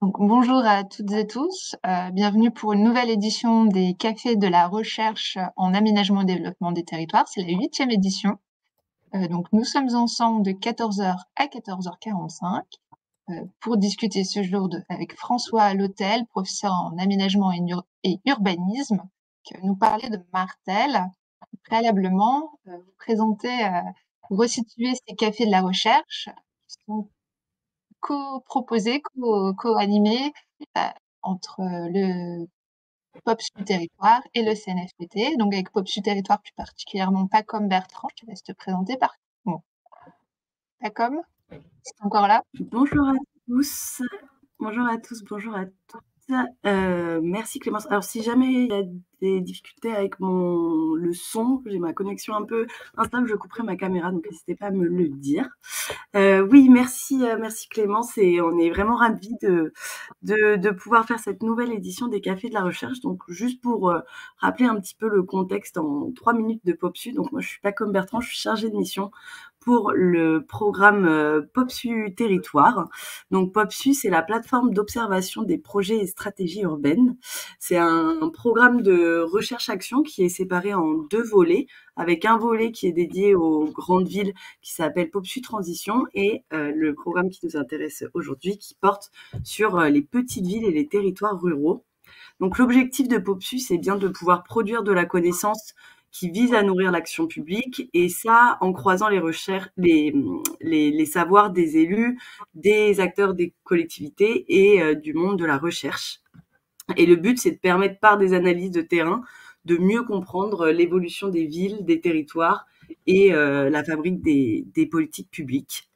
Donc, bonjour à toutes et tous, bienvenue pour une nouvelle édition des Cafés de la recherche en aménagement et développement des territoires. C'est la 8e édition. Donc nous sommes ensemble de 14h à 14h45 pour discuter ce jour avec François Lotel, professeur en aménagement et urbanisme, qui va nous parler de Martel. Préalablement, vous présenter, vous resituer ces Cafés de la recherche qui sont co-proposé, co-animé entre le POPSU Territoire et le CNFPT. Donc avec POPSU Territoire plus particulièrement Pacom Bertrand, je te laisse te présenter par bon. Pacom, c'est encore là? Bonjour à tous. Bonjour à tous, bonjour à toutes. Merci Clémence. Alors si jamais il y a des difficultés avec le son, j'ai ma connexion un peu instable, je couperai ma caméra, donc n'hésitez pas à me le dire. Oui, merci Clémence, et on est vraiment ravis de pouvoir faire cette nouvelle édition des Cafés de la recherche. Donc juste pour rappeler un petit peu le contexte en 3 minutes de POPSU. Donc moi je suis Pacom Bertrand, je suis chargée de mission pour le programme POPSU Territoire. Donc POPSU, c'est la plateforme d'observation des projets et stratégies urbaines. C'est un programme de recherche-action qui est séparé en 2 volets, avec un volet qui est dédié aux grandes villes qui s'appelle POPSU Transition, et le programme qui nous intéresse aujourd'hui qui porte sur les petites villes et les territoires ruraux. Donc l'objectif de POPSU, c'est bien de pouvoir produire de la connaissance qui vise à nourrir l'action publique, et ça en croisant les recherches, les savoirs des élus, des acteurs des collectivités et du monde de la recherche. Et le but, c'est de permettre par des analyses de terrain de mieux comprendre l'évolution des villes, des territoires et la fabrique des politiques publiques.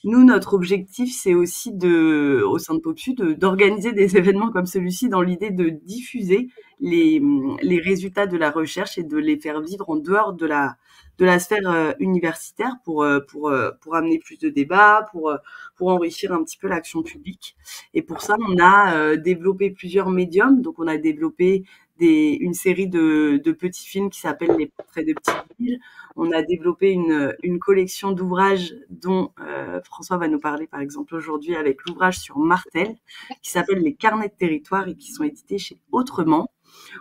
Nous, notre objectif, c'est aussi au sein de POPSU, d'organiser des événements comme celui-ci dans l'idée de diffuser les résultats de la recherche et de les faire vivre en dehors de la sphère universitaire pour amener plus de débats, pour enrichir un petit peu l'action publique. Et pour ça, on a développé plusieurs médiums. Donc, on a développé une série de petits films qui s'appellent Les portraits de petites villes. On a développé une collection d'ouvrages dont François va nous parler par exemple aujourd'hui, avec l'ouvrage sur Martel qui s'appelle Les carnets de territoire et qui sont édités chez Autrement.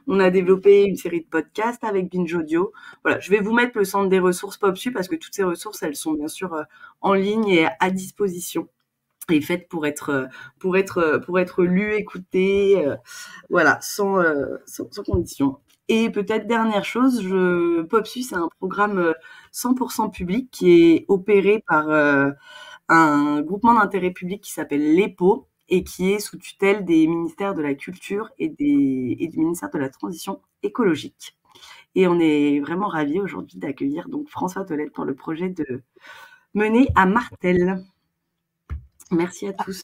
On a développé une série de podcasts avec Binge Audio. Voilà, je vais vous mettre le centre des ressources POPSU parce que toutes ces ressources, elles sont bien sûr en ligne et à disposition et faites pour être lues, écoutées, voilà, sans condition. Et peut-être dernière chose, POPSU, c'est un programme 100% public qui est opéré par un groupement d'intérêt public qui s'appelle l'EPO et qui est sous tutelle des ministères de la Culture et du ministère de la Transition écologique. Et on est vraiment ravis aujourd'hui d'accueillir donc François Tollet pour le projet de mener à Martel. Merci à tous.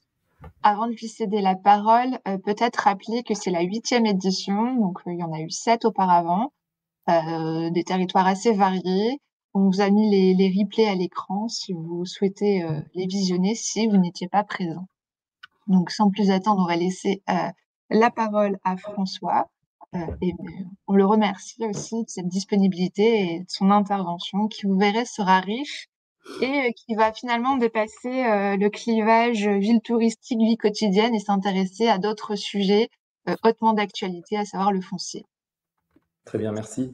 Avant de lui céder la parole, peut-être rappeler que c'est la 8e édition, donc il y en a eu 7 auparavant, des territoires assez variés. On vous a mis les replays à l'écran si vous souhaitez les visionner si vous n'étiez pas présent. Donc sans plus attendre, on va laisser la parole à François. Et on le remercie aussi de cette disponibilité et de son intervention qui, vous verrez, sera riche et qui va finalement dépasser le clivage ville touristique, vie quotidienne et s'intéresser à d'autres sujets hautement d'actualité, à savoir le foncier. Très bien, merci.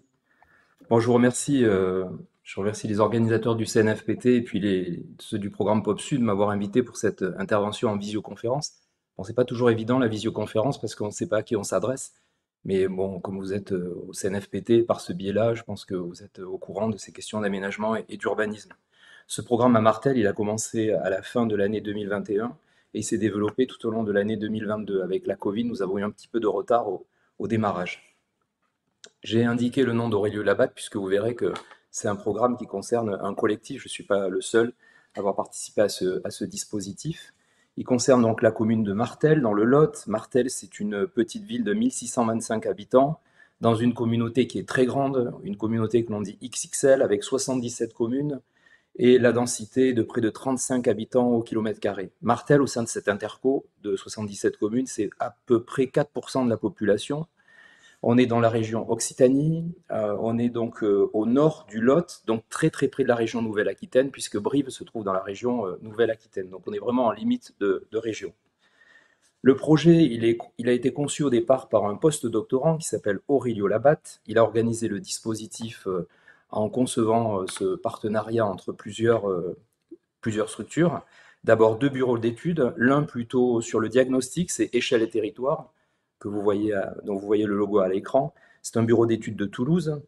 Bon, je remercie les organisateurs du CNFPT et puis ceux du programme POPSU de m'avoir invité pour cette intervention en visioconférence. Bon, c'est pas toujours évident la visioconférence parce qu'on ne sait pas à qui on s'adresse. Mais bon, comme vous êtes au CNFPT, par ce biais-là, je pense que vous êtes au courant de ces questions d'aménagement et d'urbanisme. Ce programme à Martel, il a commencé à la fin de l'année 2021 et il s'est développé tout au long de l'année 2022. Avec la Covid, nous avons eu un petit peu de retard au démarrage. J'ai indiqué le nom d'Aurélio Labatte puisque vous verrez que c'est un programme qui concerne un collectif. Je ne suis pas le seul à avoir participé à ce dispositif. Il concerne donc la commune de Martel, dans le Lot. Martel, c'est une petite ville de 1625 habitants, dans une communauté qui est très grande, une communauté que l'on dit XXL, avec 77 communes, et la densité de près de 35 habitants au kilomètre carré. Martel, au sein de cette interco de 77 communes, c'est à peu près 4% de la population. On est dans la région Occitanie, on est donc au nord du Lot, donc très très près de la région Nouvelle-Aquitaine, puisque Brive se trouve dans la région Nouvelle-Aquitaine. Donc on est vraiment en limite de région. Le projet, il a été conçu au départ par un post-doctorant qui s'appelle Aurelio Labatte. Il a organisé le dispositif en concevant ce partenariat entre plusieurs structures. D'abord 2 bureaux d'études, l'un plutôt sur le diagnostic, c'est Échelle et Territoire, dont vous voyez le logo à l'écran. C'est un bureau d'études de Toulouse.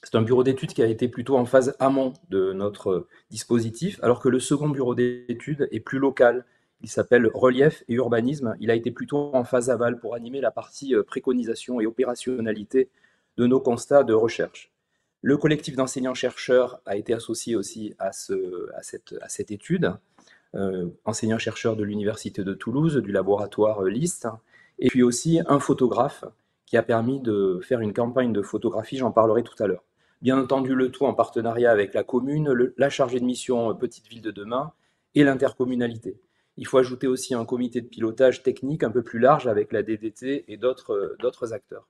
C'est un bureau d'études qui a été plutôt en phase amont de notre dispositif, alors que le second bureau d'études est plus local. Il s'appelle Relief et Urbanisme. Il a été plutôt en phase aval pour animer la partie préconisation et opérationnalité de nos constats de recherche. Le collectif d'enseignants-chercheurs a été associé aussi à cette étude, enseignants-chercheurs de l'Université de Toulouse, du laboratoire LIST, et puis aussi un photographe qui a permis de faire une campagne de photographie, j'en parlerai tout à l'heure. Bien entendu, le tout en partenariat avec la commune, la chargée de mission Petite Ville de demain et l'intercommunalité. Il faut ajouter aussi un comité de pilotage technique un peu plus large avec la DDT et d'autres acteurs.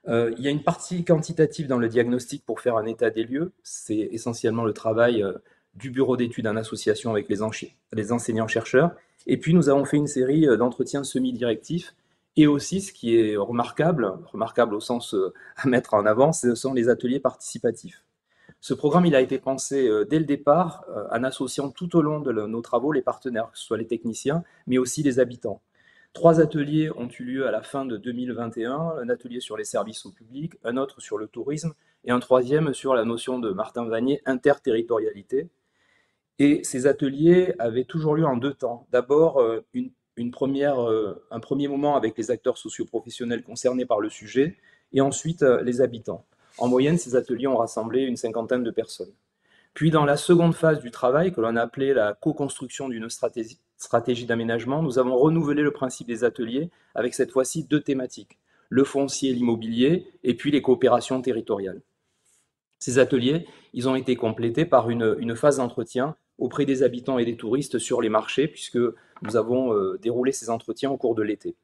Il y a une partie quantitative dans le diagnostic pour faire un état des lieux. C'est essentiellement le travail du bureau d'études en association avec les enseignants-chercheurs. Et puis, nous avons fait une série d'entretiens semi-directifs. Et aussi, ce qui est remarquable au sens à mettre en avant, ce sont les ateliers participatifs. Ce programme, il a été pensé dès le départ en associant tout au long de nos travaux les partenaires, que ce soit les techniciens, mais aussi les habitants. 3 ateliers ont eu lieu à la fin de 2021, un atelier sur les services au public, un autre sur le tourisme et un 3e sur la notion de Martin Vanier, interterritorialité. Et ces ateliers avaient toujours lieu en 2 temps. D'abord, un premier moment avec les acteurs socioprofessionnels concernés par le sujet et ensuite les habitants. En moyenne, ces ateliers ont rassemblé une 50aine de personnes. Puis dans la seconde phase du travail, que l'on a appelé la co-construction d'une stratégie d'aménagement, nous avons renouvelé le principe des ateliers avec cette fois-ci 2 thématiques, le foncier et l'immobilier, et puis les coopérations territoriales. Ces ateliers, ils ont été complétés par une phase d'entretien auprès des habitants et des touristes sur les marchés, puisque nous avons déroulé ces entretiens au cours de l'été.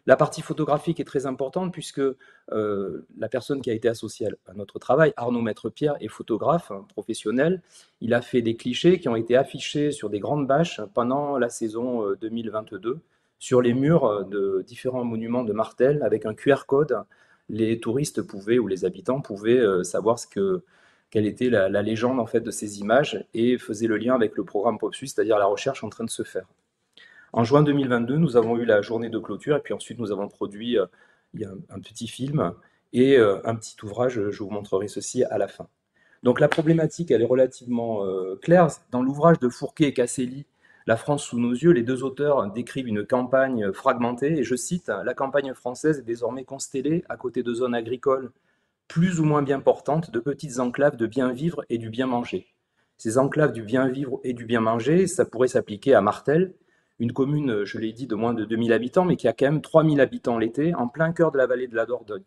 La partie photographique est très importante puisque la personne qui a été associée à notre travail, Arnaud Maître-Pierre, est photographe professionnel. Il a fait des clichés qui ont été affichés sur des grandes bâches pendant la saison 2022 sur les murs de différents monuments de Martel avec un QR code. Les touristes pouvaient, ou les habitants pouvaient savoir quelle était la légende en fait de ces images et faisaient le lien avec le programme PopSud, c'est-à-dire la recherche en train de se faire. En juin 2022, nous avons eu la journée de clôture et puis ensuite nous avons produit un petit film et un petit ouvrage, je vous montrerai ceci à la fin. Donc la problématique, elle est relativement claire. Dans l'ouvrage de Fourquet et Casselli, La France sous nos yeux, les 2 auteurs décrivent une campagne fragmentée et je cite « La campagne française est désormais constellée à côté de zones agricoles plus ou moins bien portantes, de petites enclaves de bien vivre et du bien manger. Ces enclaves du bien vivre et du bien manger, ça pourrait s'appliquer à Martel, une commune, je l'ai dit, de moins de 2000 habitants, mais qui a quand même 3000 habitants l'été, en plein cœur de la vallée de la Dordogne.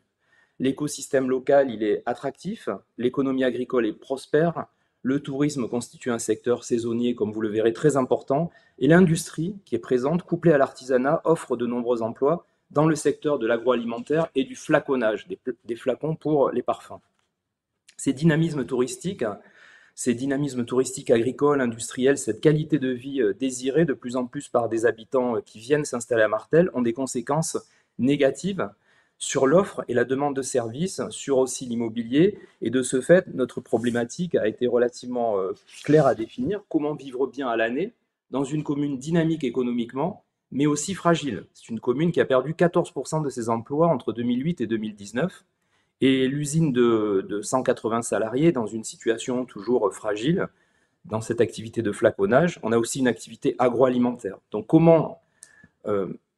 L'écosystème local, il est attractif, l'économie agricole est prospère, le tourisme constitue un secteur saisonnier, comme vous le verrez, très important, et l'industrie, qui est présente, couplée à l'artisanat, offre de nombreux emplois dans le secteur de l'agroalimentaire et du flaconnage, des flacons pour les parfums. Ces dynamismes touristiques agricoles, industriels, cette qualité de vie désirée de plus en plus par des habitants qui viennent s'installer à Martel ont des conséquences négatives sur l'offre et la demande de services, sur aussi l'immobilier. Et de ce fait, notre problématique a été relativement claire à définir. Comment vivre bien à l'année dans une commune dynamique économiquement, mais aussi fragile. C'est une commune qui a perdu 14% de ses emplois entre 2008 et 2019. Et l'usine de 180 salariés dans une situation toujours fragile dans cette activité de flaconnage. On a aussi une activité agroalimentaire. Donc comment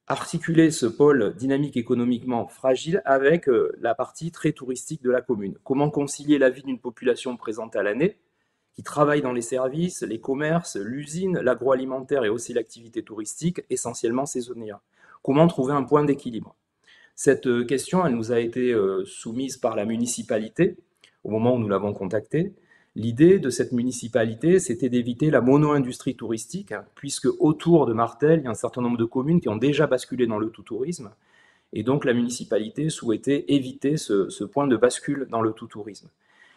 articuler ce pôle dynamique économiquement fragile avec la partie très touristique de la commune? Comment concilier la vie d'une population présente à l'année qui travaille dans les services, les commerces, l'usine, l'agroalimentaire et aussi l'activité touristique essentiellement saisonnière? Comment trouver un point d'équilibre? Cette question, elle nous a été soumise par la municipalité au moment où nous l'avons contactée. L'idée de cette municipalité, c'était d'éviter la mono-industrie touristique, puisque autour de Martel, il y a un certain nombre de communes qui ont déjà basculé dans le tout-tourisme. Et donc la municipalité souhaitait éviter ce point de bascule dans le tout-tourisme.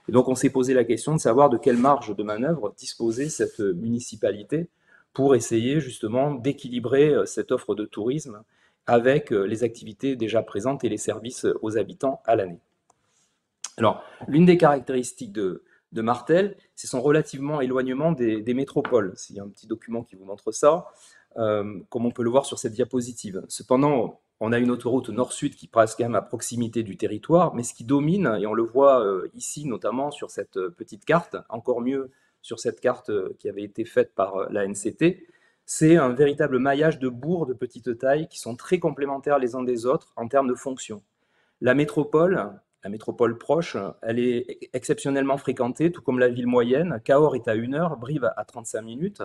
Et donc on s'est posé la question de savoir de quelle marge de manœuvre disposait cette municipalité pour essayer justement d'équilibrer cette offre de tourisme avec les activités déjà présentes et les services aux habitants à l'année. Alors, l'une des caractéristiques de Martel, c'est son relativement éloignement des métropoles. Il y a un petit document qui vous montre ça, comme on peut le voir sur cette diapositive. Cependant, on a une autoroute nord-sud qui passe quand même à proximité du territoire, mais ce qui domine, et on le voit ici notamment sur cette petite carte, encore mieux sur cette carte qui avait été faite par la NCT, c'est un véritable maillage de bourgs de petite taille qui sont très complémentaires les uns des autres en termes de fonction. La métropole proche, elle est exceptionnellement fréquentée, tout comme la ville moyenne. Cahors est à 1 heure, Brive à 35 minutes.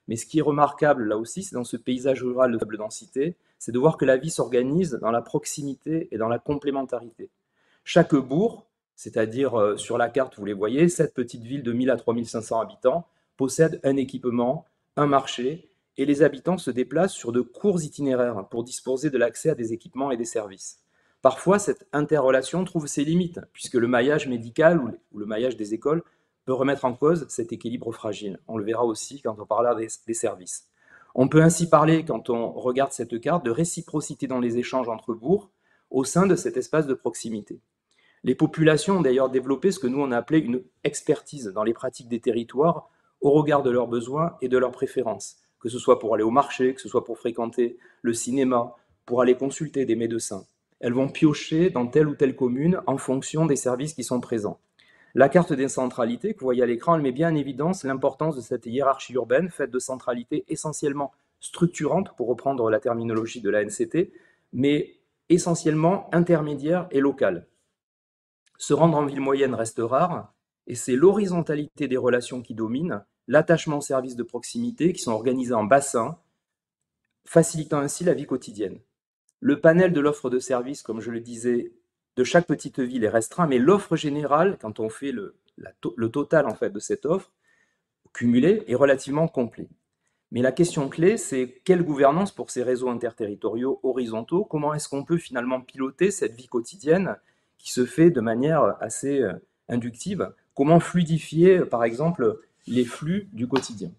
Mais ce qui est remarquable là aussi, c'est dans ce paysage rural de faible densité, c'est de voir que la vie s'organise dans la proximité et dans la complémentarité. Chaque bourg, c'est-à-dire sur la carte, vous les voyez, cette petite ville de 1000 à 3500 habitants, possède un équipement, un marché, et les habitants se déplacent sur de courts itinéraires pour disposer de l'accès à des équipements et des services. Parfois, cette interrelation trouve ses limites, puisque le maillage médical ou le maillage des écoles peut remettre en cause cet équilibre fragile. On le verra aussi quand on parlera des services. On peut ainsi parler, quand on regarde cette carte, de réciprocité dans les échanges entre bourgs au sein de cet espace de proximité. Les populations ont d'ailleurs développé ce que nous on a appelé une expertise dans les pratiques des territoires au regard de leurs besoins et de leurs préférences, que ce soit pour aller au marché, que ce soit pour fréquenter le cinéma, pour aller consulter des médecins. Elles vont piocher dans telle ou telle commune en fonction des services qui sont présents. La carte des centralités que vous voyez à l'écran, elle met bien en évidence l'importance de cette hiérarchie urbaine faite de centralités essentiellement structurantes, pour reprendre la terminologie de la NCT, mais essentiellement intermédiaires et locales. Se rendre en ville moyenne reste rare, et c'est l'horizontalité des relations qui domine, l'attachement aux services de proximité qui sont organisés en bassins, facilitant ainsi la vie quotidienne. Le panel de l'offre de services, comme je le disais, de chaque petite ville est restreint, mais l'offre générale, quand on fait le total en fait, de cette offre, cumulée, est relativement complet. Mais la question clé, c'est quelle gouvernance pour ces réseaux interterritoriaux horizontaux? Comment est-ce qu'on peut finalement piloter cette vie quotidienne qui se fait de manière assez inductive? Comment fluidifier, par exemple, les flux du quotidien?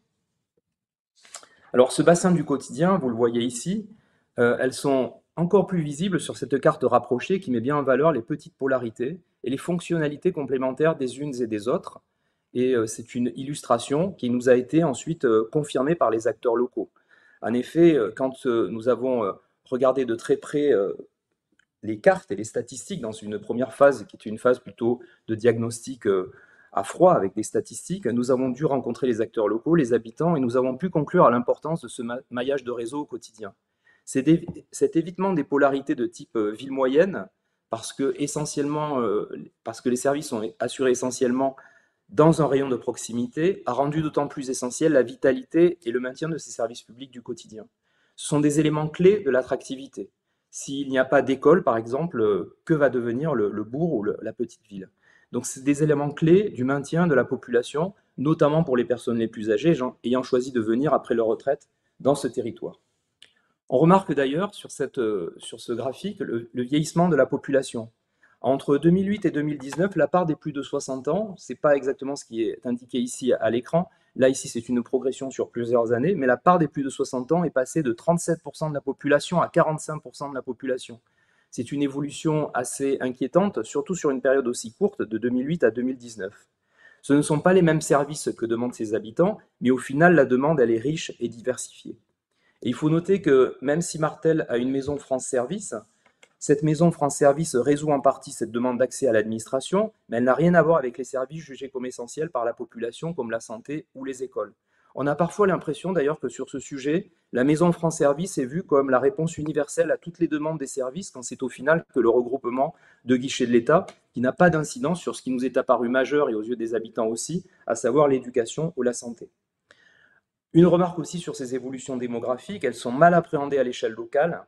Alors, ce bassin du quotidien, vous le voyez ici, elles sont encore plus visibles sur cette carte rapprochée qui met bien en valeur les petites polarités et les fonctionnalités complémentaires des unes et des autres. Et c'est une illustration qui nous a été ensuite confirmée par les acteurs locaux. En effet, quand nous avons regardé de très près les cartes et les statistiques dans une première phase, qui était une phase plutôt de diagnostic à froid avec des statistiques, nous avons dû rencontrer les acteurs locaux, les habitants, et nous avons pu conclure à l'importance de ce maillage de réseau au quotidien. Cet évitement des polarités de type ville moyenne, parce que les services sont assurés essentiellement dans un rayon de proximité, a rendu d'autant plus essentiel la vitalité et le maintien de ces services publics du quotidien. Ce sont des éléments clés de l'attractivité. S'il n'y a pas d'école, par exemple, que va devenir le bourg ou la petite ville? Donc, c'est des éléments clés du maintien de la population, notamment pour les personnes les plus âgées ayant choisi de venir après leur retraite dans ce territoire. On remarque d'ailleurs sur ce graphique le vieillissement de la population. Entre 2008 et 2019, la part des plus de 60 ans, ce n'est pas exactement ce qui est indiqué ici à l'écran, là ici c'est une progression sur plusieurs années, mais la part des plus de 60 ans est passée de 37% de la population à 45% de la population. C'est une évolution assez inquiétante, surtout sur une période aussi courte, de 2008 à 2019. Ce ne sont pas les mêmes services que demandent ces habitants, mais au final la demande elle est riche et diversifiée. Et il faut noter que même si Martel a une maison France Service, cette maison France Service résout en partie cette demande d'accès à l'administration, mais elle n'a rien à voir avec les services jugés comme essentiels par la population, comme la santé ou les écoles. On a parfois l'impression d'ailleurs que sur ce sujet, la maison France Service est vue comme la réponse universelle à toutes les demandes des services, quand c'est au final que le regroupement de guichets de l'État, qui n'a pas d'incidence sur ce qui nous est apparu majeur et aux yeux des habitants aussi, à savoir l'éducation ou la santé. Une remarque aussi sur ces évolutions démographiques, elles sont mal appréhendées à l'échelle locale,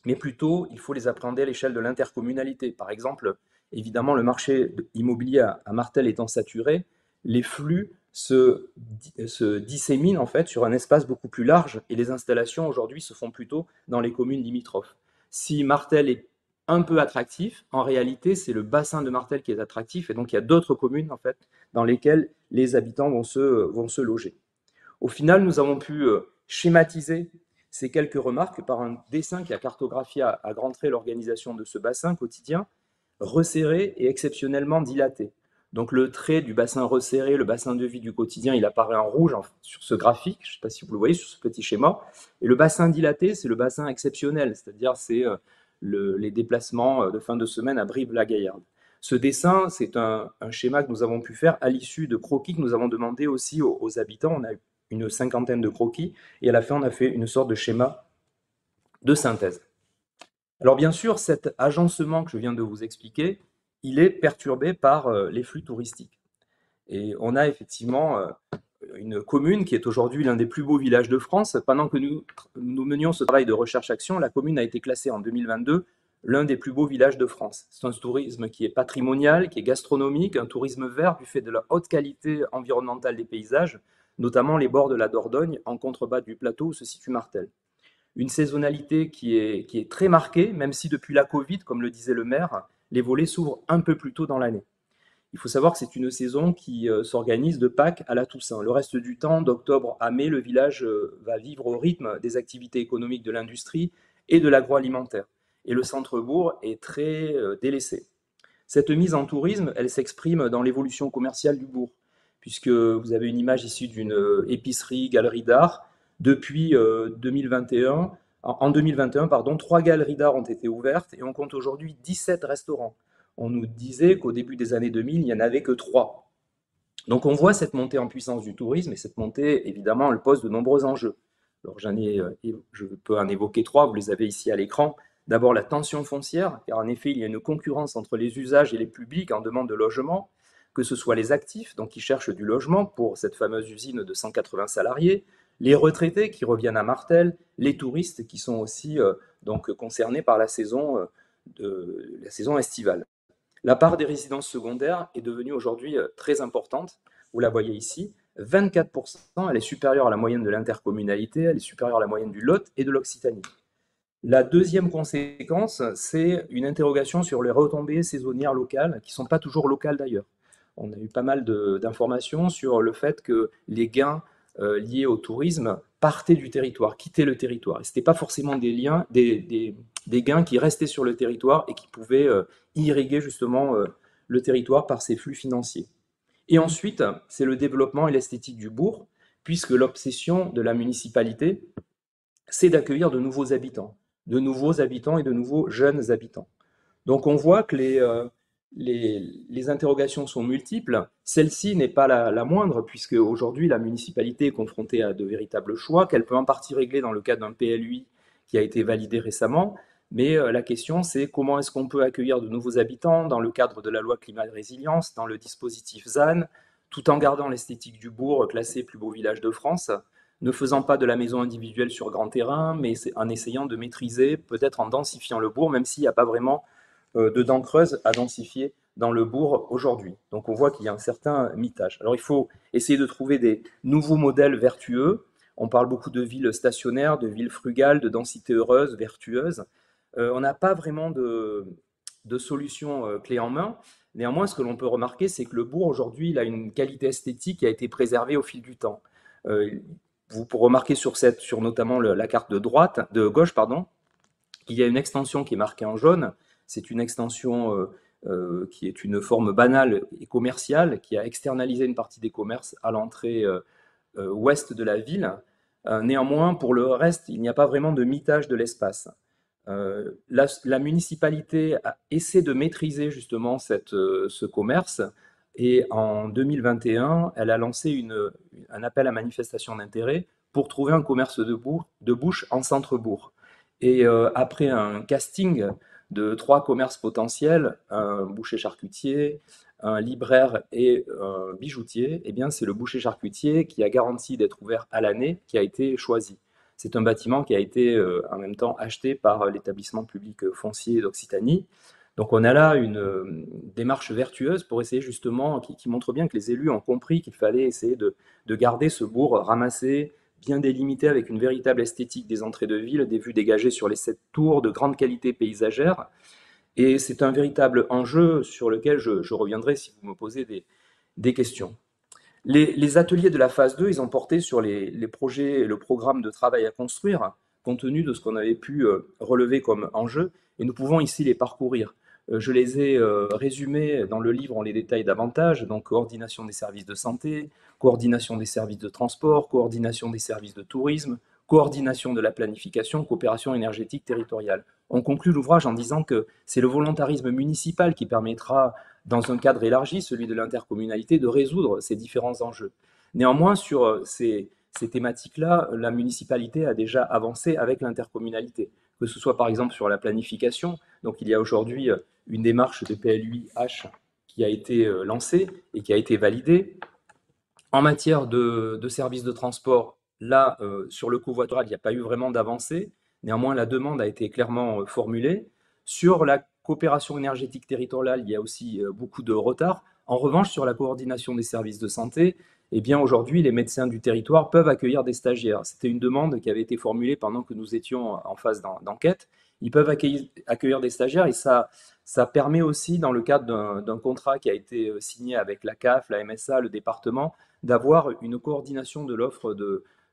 mais plutôt il faut les appréhender à l'échelle de l'intercommunalité. Par exemple, évidemment, le marché immobilier à Martel étant saturé, les flux se disséminent en fait sur un espace beaucoup plus large et les installations aujourd'hui se font plutôt dans les communes limitrophes. Si Martel est un peu attractif, en réalité c'est le bassin de Martel qui est attractif et donc il y a d'autres communes en fait dans lesquelles les habitants vont se loger. Au final, nous avons pu schématiser ces quelques remarques par un dessin qui a cartographié à grands traits l'organisation de ce bassin quotidien, resserré et exceptionnellement dilaté. Donc le trait du bassin resserré, le bassin de vie du quotidien, il apparaît en rouge sur ce graphique, je ne sais pas si vous le voyez sur ce petit schéma. Et le bassin dilaté, c'est le bassin exceptionnel, c'est-à-dire c'est les déplacements de fin de semaine à Brive-la-Gaillarde. Ce dessin, c'est un schéma que nous avons pu faire à l'issue de croquis que nous avons demandé aussi aux habitants. On a eu une cinquantaine de croquis et à la fin, on a fait une sorte de schéma de synthèse. Alors bien sûr, cet agencement que je viens de vous expliquer, il est perturbé par les flux touristiques. Et on a effectivement une commune qui est aujourd'hui l'un des plus beaux villages de France. Pendant que nous menions ce travail de recherche-action, la commune a été classée en 2022 l'un des plus beaux villages de France. C'est un tourisme qui est patrimonial, qui est gastronomique, un tourisme vert du fait de la haute qualité environnementale des paysages, notamment les bords de la Dordogne en contrebas du plateau où se situe Martel. Une saisonnalité qui est très marquée, même si depuis la Covid, comme le disait le maire, les volets s'ouvrent un peu plus tôt dans l'année. Il faut savoir que c'est une saison qui s'organise de Pâques à la Toussaint. Le reste du temps, d'octobre à mai, le village va vivre au rythme des activités économiques de l'industrie et de l'agroalimentaire. Et le centre-bourg est très délaissé. Cette mise en tourisme, elle s'exprime dans l'évolution commerciale du bourg, puisque vous avez une image issue d'une épicerie, galerie d'art. Depuis 2021, en 2021, 3 galeries d'art ont été ouvertes et on compte aujourd'hui 17 restaurants. On nous disait qu'au début des années 2000, il n'y en avait que 3. Donc on voit cette montée en puissance du tourisme et cette montée, évidemment, elle pose de nombreux enjeux. Alors je peux en évoquer 3, vous les avez ici à l'écran. D'abord la tension foncière, car en effet il y a une concurrence entre les usages et les publics en demande de logement, que ce soit les actifs, donc qui cherchent du logement pour cette fameuse usine de 180 salariés, les retraités qui reviennent à Martel, les touristes qui sont aussi donc concernés par la saison estivale. La part des résidences secondaires est devenue aujourd'hui très importante, vous la voyez ici, 24%, elle est supérieure à la moyenne de l'intercommunalité, elle est supérieure à la moyenne du Lot et de l'Occitanie. La deuxième conséquence, c'est une interrogation sur les retombées saisonnières locales, qui ne sont pas toujours locales d'ailleurs. On a eu pas mal d'informations sur le fait que les gains liés au tourisme partaient du territoire, quittaient le territoire. Et ce n'était pas forcément des gains qui restaient sur le territoire et qui pouvaient irriguer justement le territoire par ces flux financiers. Et ensuite, c'est le développement et l'esthétique du bourg, puisque l'obsession de la municipalité, c'est d'accueillir de nouveaux habitants et de nouveaux jeunes habitants. Donc on voit que les interrogations sont multiples. Celle-ci n'est pas la moindre, puisque aujourd'hui la municipalité est confrontée à de véritables choix, qu'elle peut en partie régler dans le cadre d'un PLUI qui a été validé récemment. Mais la question, c'est comment est-ce qu'on peut accueillir de nouveaux habitants dans le cadre de la loi climat et résilience, dans le dispositif ZAN, tout en gardant l'esthétique du bourg classé plus beau village de France, ne faisant pas de la maison individuelle sur grand terrain, mais en essayant de maîtriser, peut-être en densifiant le bourg, même s'il n'y a pas vraiment de dents creuses à densifier dans le bourg aujourd'hui. Donc on voit qu'il y a un certain mitage. Alors il faut essayer de trouver des nouveaux modèles vertueux. On parle beaucoup de villes stationnaires, de villes frugales, de densité heureuse, vertueuse. On n'a pas vraiment de solution clé en main. Néanmoins, ce que l'on peut remarquer, c'est que le bourg aujourd'hui, il a une qualité esthétique qui a été préservée au fil du temps. Vous pourrez remarquer sur notamment la carte de gauche, qu'il y a une extension qui est marquée en jaune. C'est une extension qui est une forme banale et commerciale, qui a externalisé une partie des commerces à l'entrée ouest de la ville. Néanmoins, pour le reste, il n'y a pas vraiment de mitage de l'espace. La municipalité essaie de maîtriser justement ce commerce. Et en 2021, elle a lancé un appel à manifestation d'intérêt pour trouver un commerce de bouche en centre-bourg. Et après un casting de 3 commerces potentiels, un boucher-charcutier, un libraire et un bijoutier, eh bien c'est le boucher-charcutier qui a garanti d'être ouvert à l'année qui a été choisi. C'est un bâtiment qui a été en même temps acheté par l'établissement public foncier d'Occitanie. Donc on a là une démarche vertueuse pour essayer justement, qui montre bien que les élus ont compris qu'il fallait essayer de garder ce bourg ramassé, bien délimité avec une véritable esthétique des entrées de ville, des vues dégagées sur les 7 tours de grande qualité paysagère. Et c'est un véritable enjeu sur lequel je reviendrai si vous me posez des questions. Les ateliers de la phase 2, ils ont porté sur les projets et le programme de travail à construire, compte tenu de ce qu'on avait pu relever comme enjeu, et nous pouvons ici les parcourir. Je les ai résumés dans le livre, on les détaille davantage, donc coordination des services de santé, coordination des services de transport, coordination des services de tourisme, coordination de la planification, coopération énergétique territoriale. On conclut l'ouvrage en disant que c'est le volontarisme municipal qui permettra, dans un cadre élargi, celui de l'intercommunalité, de résoudre ces différents enjeux. Néanmoins, sur ces thématiques-là, la municipalité a déjà avancé avec l'intercommunalité, que ce soit par exemple sur la planification. Donc il y a aujourd'hui une démarche de PLUI-H qui a été lancée et qui a été validée. En matière de services de transport, là, sur le covoiturage, il n'y a pas eu vraiment d'avancée. Néanmoins, la demande a été clairement formulée. Sur la coopération énergétique territoriale, il y a aussi beaucoup de retard. En revanche, sur la coordination des services de santé, eh bien, aujourd'hui, les médecins du territoire peuvent accueillir des stagiaires. C'était une demande qui avait été formulée pendant que nous étions en phase d'enquête. Ils peuvent accueillir des stagiaires et ça permet aussi, dans le cadre d'un contrat qui a été signé avec la CAF, la MSA, le département, d'avoir une coordination de l'offre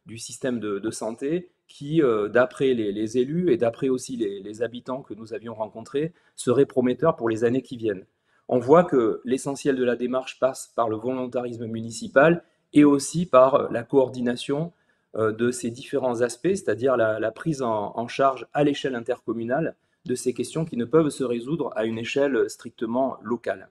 du système de santé qui, d'après les élus et d'après aussi les habitants que nous avions rencontrés, serait prometteur pour les années qui viennent. On voit que l'essentiel de la démarche passe par le volontarisme municipal et aussi par la coordination de ces différents aspects, c'est-à-dire la prise en charge à l'échelle intercommunale de ces questions qui ne peuvent se résoudre à une échelle strictement locale.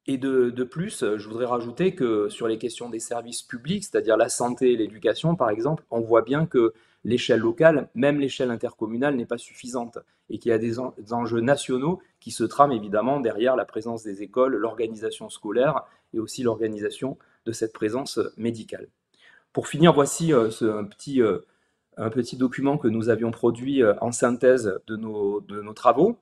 Et de plus, je voudrais rajouter que sur les questions des services publics, c'est-à-dire la santé et l'éducation, par exemple, on voit bien que l'échelle locale, même l'échelle intercommunale, n'est pas suffisante et qu'il y a des enjeux nationaux qui se trament évidemment derrière la présence des écoles, l'organisation scolaire et aussi l'organisation de cette présence médicale. Pour finir, voici un petit document que nous avions produit en synthèse de nos travaux.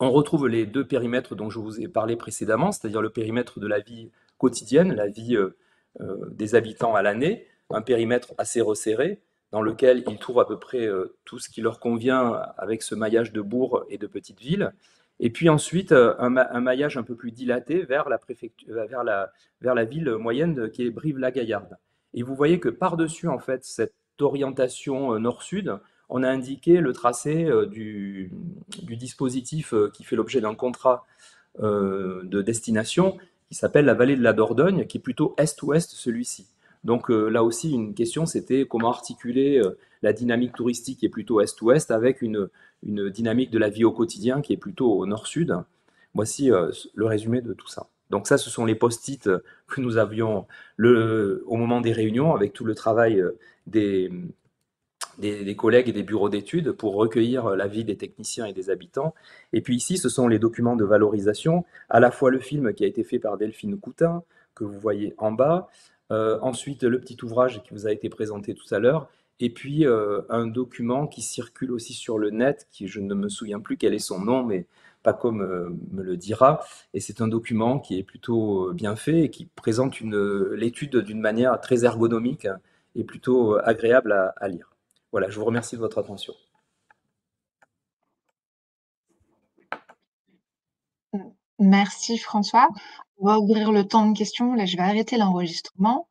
On retrouve les deux périmètres dont je vous ai parlé précédemment, c'est-à-dire le périmètre de la vie quotidienne, la vie des habitants à l'année, un périmètre assez resserré, dans lequel ils trouvent à peu près tout ce qui leur convient avec ce maillage de bourgs et de petites villes. Et puis ensuite, un maillage un peu plus dilaté vers la ville moyenne qui est Brive-la-Gaillarde. Et vous voyez que par-dessus, en fait, cette orientation nord-sud, on a indiqué le tracé du dispositif qui fait l'objet d'un contrat de destination qui s'appelle la vallée de la Dordogne, qui est plutôt est-ouest celui-ci. Donc là aussi, une question, c'était comment articuler la dynamique touristique qui est plutôt est-ouest avec une dynamique de la vie au quotidien qui est plutôt au nord-sud. Voici le résumé de tout ça. Donc ça, ce sont les post-it que nous avions au moment des réunions avec tout le travail des collègues et des bureaux d'études pour recueillir l'avis des techniciens et des habitants. Et puis ici, ce sont les documents de valorisation, à la fois le film qui a été fait par Delphine Coutin, que vous voyez en bas, ensuite le petit ouvrage qui vous a été présenté tout à l'heure, et puis un document qui circule aussi sur le net, qui je ne me souviens plus quel est son nom, mais Paco me le dira. Et c'est un document qui est plutôt bien fait et qui présente l'étude d'une manière très ergonomique et plutôt agréable à lire. Voilà, je vous remercie de votre attention. Merci François. On va ouvrir le temps de questions. Là, je vais arrêter l'enregistrement.